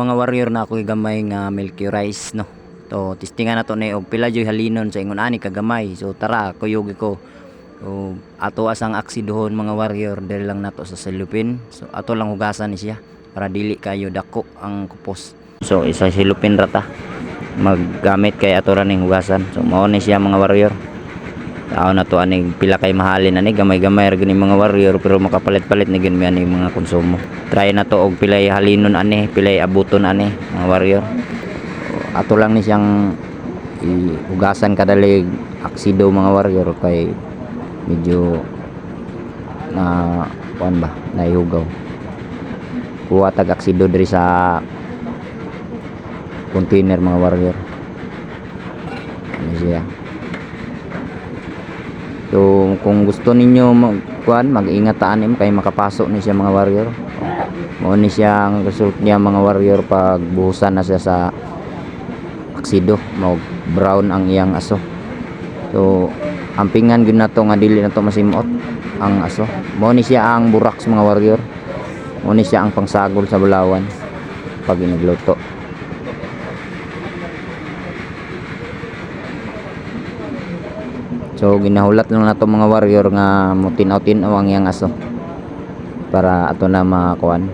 mga warrior na ako gamay nga milky rice no. To testingan nato ni og pila joy halinon sa ingon ani kagamay. So tara kuyog ko. So ato asang aksidohon mga warrior diri lang nato sa silupin. So ato lang hugasan ni siya para dili kayo dako ang kupos. So isa silupin rata. Maggamit kay ato ra ning hugasan. So mao ni siya mga warrior. Tao na to aning pila kay mahalin ani gamay-gamay ra gini mga warrior pero makapalit-palit ni gini ani mga konsumo. Try na to og pilay halinon ani, pilay abuton ani mga warrior. Ato lang ni siyang ihugasan kadalig aksido mga warrior kay medyo na kuan ba naihugaw. Kuha tag aksido diri sa container mga warrior. Ano siya? So kung gusto ninyo mag-ingat tanim kay makapasok ni siya mga warrior. Mao ni siya ang result niya mga warrior pag buhusan na siya sa aksido, mag brown ang iyang aso. So ampingan gyud nato nga dili nato masimot ang aso. Mao ni siya ang buraks mga warrior. Mao ni siya ang pangsagol sa bulawan pag inagluto. So ginahulat lang nato mga warrior nga mutinaw-tinaw ang iyang aso para ato na makuan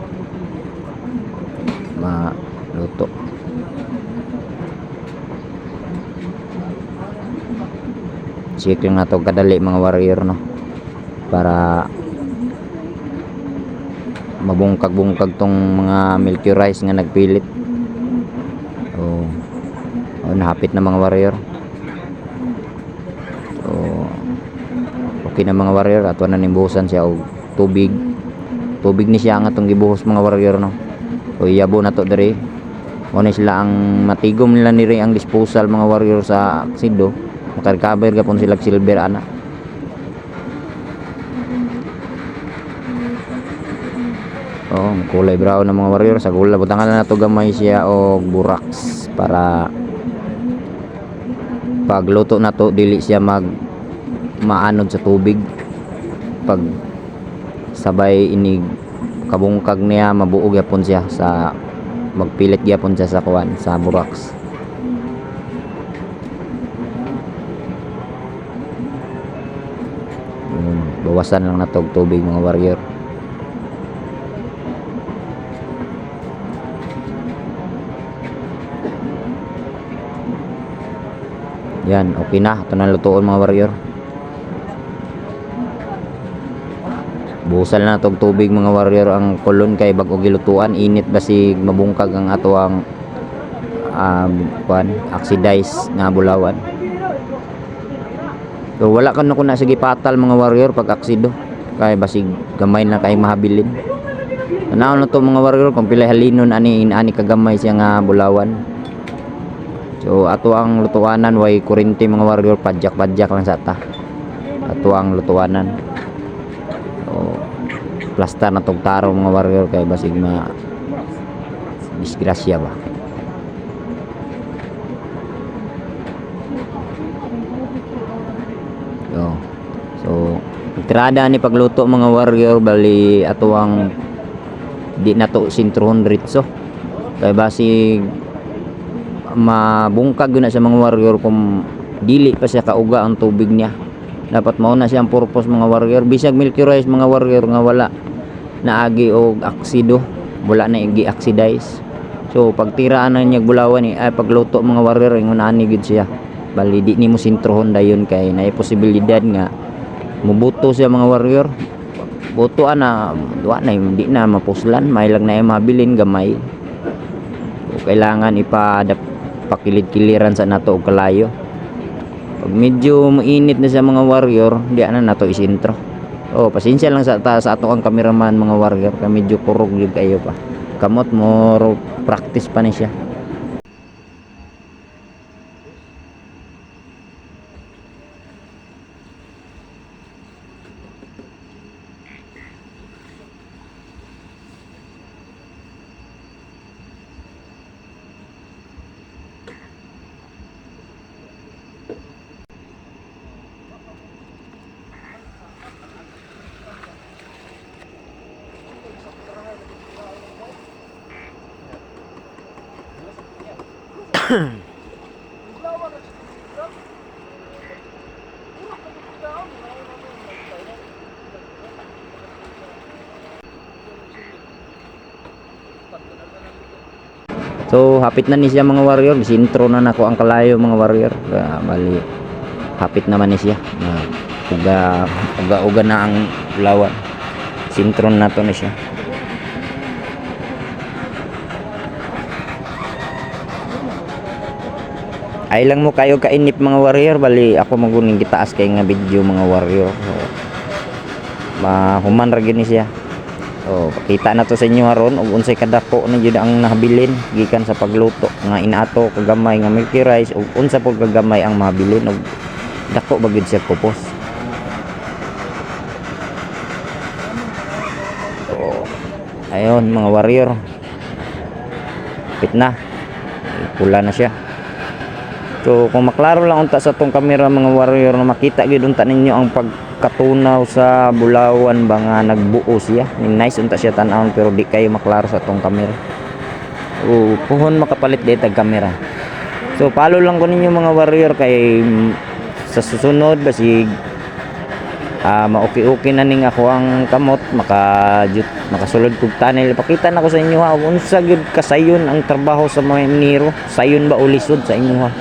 maluto. Check lang nato kadali mga warrior no para mabungkag-bungkag tong mga milky rice nga nagpilit. Oh, nahapit na mga warrior. Okay na mga warrior, ato na nimbuhusan siya og tubig ni siya nga atong gibuhos mga warrior no. So iyabo na to diri. Mo ni sila ang matigom nila niri ang disposal mga warrior sa aksido. Maka-recover gapon sila silver ana. Oh, kulay brown na mga warrior sa gula. Butangan na nato gamay siya og buraks para pagluto nato dili siya maanod sa tubig. Pag sabay inig kabungkag niya mabuog yapon siya sa magpilit gyapon siya sa kuan sa buraks. Bawasan lang nato og tubig mga warrior. Yan, okay na. Ito na lutuon mga warrior. Buhusan na itong tubig mga warrior ang kulon kay bago gilutuan. Init basig mabungkag ang ato ang oxidize nga bulawan. So wala ka na kuna sige patal mga warrior pag aksido. Kay basig gamay na kay mahabilin. Tanaw na to mga warrior kung pilay halinon ani kagamay siya nga bulawan. So ato ang lutuanan way kurente mga warrior, padyak-padyak lang sa ta. Ato ang lutuanan. So plasta na tong taro mga warrior kay basig ma disgrasya ba. So tirada ni pagluto mga warrior bali ato ang di na to sintrohon diretso. Kay basig mabungkag yun na sa mga warrior kung dili pa siya kauga ang tubig niya. Dapat mauna siyang purpose mga warrior. Bisag milky rice mga warrior nga wala naagi og aksido, wala na i-oxidize. So pagtiraan na niya bulawan ay pagluto mga warrior ingon ani gid siya. Bali di nimo sintrohon dayon kay naay posibilidad nga mubuto siya mga warrior. Buto ana wa na di na mapuslan, may lang na mabilin gamay. So, kailangan pakilid-kiliran sa nato og kalayo. Pag medyo mainit na sa mga warrior, di na nato isintro. Oh, pasensya lang sa ato ang cameraman mga warrior, kay medyo kurog gyud kayo pa. Kamot mo practice pa ni siya. So hapit na ni siya mga warrior, sintro na nako ang kalayo mga warrior. Bali hapit naman ni siya. Uga na ang Bulawan. Sintron na to ni siya. Ay lang mo kayo kainip mga warrior, bali ako maguning gitaas kay nga video mga warrior. So, mahuman ra gyud ni siya. So, pakita na to sa inyo haron ug unsay kadako na jud ang nahabilin gikan sa pagluto nga inato kagamay nga milky rice ug unsa pud kagamay ang mahabilin ug dako ba gyud siya kupos. So, ayun mga warrior. Pit na. Pula na siya. So kung maklaro lang unta sa tong camera mga warrior na makita gyud unta ninyo ang pagkatunaw sa Bulawan ba nga nagbuo siya. Nice unta siya tan-awon pero di kayo maklaro sa tong camera. Puhon makapalit dito ang camera. So follow lang ko ninyo mga warrior kay sa susunod basig maoki-oki na ning ako ang kamot makasulod kog tunnel. Pakita na ko sa inyo ha unsa gyud kasayon ang trabaho sa mga minero. Sayon ba o lisod sa inyo ha.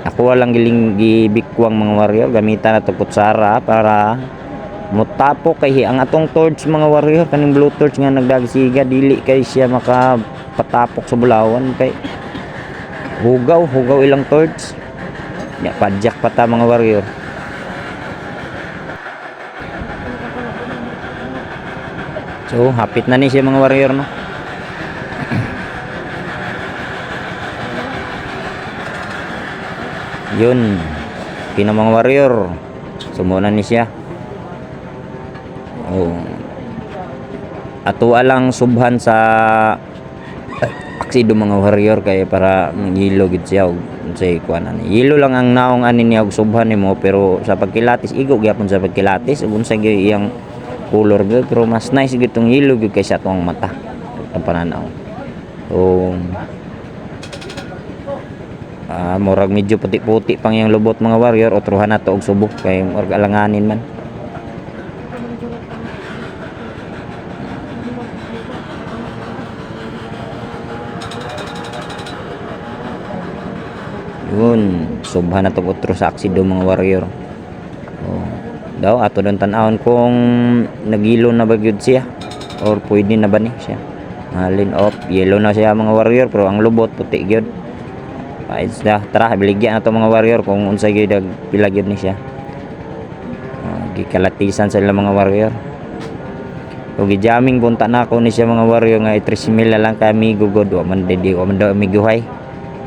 Ako lang gibikwang mga warrior, gamitan na to kutsara para mutapok kay ang atong torch mga warrior, kaning blue torch nga nagdagsiga dili kay siya makapatapok sa Bulawan kay hugaw ilang torch. Ya padjak pa ta mga warrior. So hapit na ni siya mga warrior no. Yun kina mga warrior sumuna ni siya. Ato lang subhan sa aksido mga warrior kay para yelo gid siya unsay kuan ani yelo lang ang naong ani niya og subhan nimo pero sa pagkilatis igo gyapon sa pagkilatis ug unsay gyud iyang color gyud pero mas nice gyud tong yelo gyud kaysa atong mata ang pananaw. So murag medyo puti-puti pang yang lubot mga warrior otruhan nato og subok kay murag alanganin man. Yun subhan na to otro sa aksido mga warrior. Daw ato don tan-awon kung nagilo na ba gyud siya or pwede na ba ni siya halin off yellow na siya mga warrior pero ang lubot puti gyud. Ayos na, tara biligyan na to mga warrior kung unsay gyud pila gyud ni siya. Gikalatisan sa ilang mga warrior. So gijaming bunta na ako ni siya mga warrior nga 3,000 lang kami gugod wa man daw miguhay.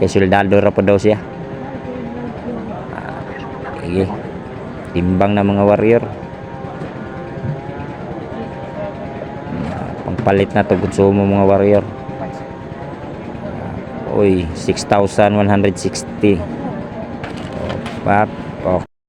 Kay soldado ra pa daw siya. Sige. Timbang na mga warrior. Pangpalit na to konsumo mga warrior. Oy 6,160. Pap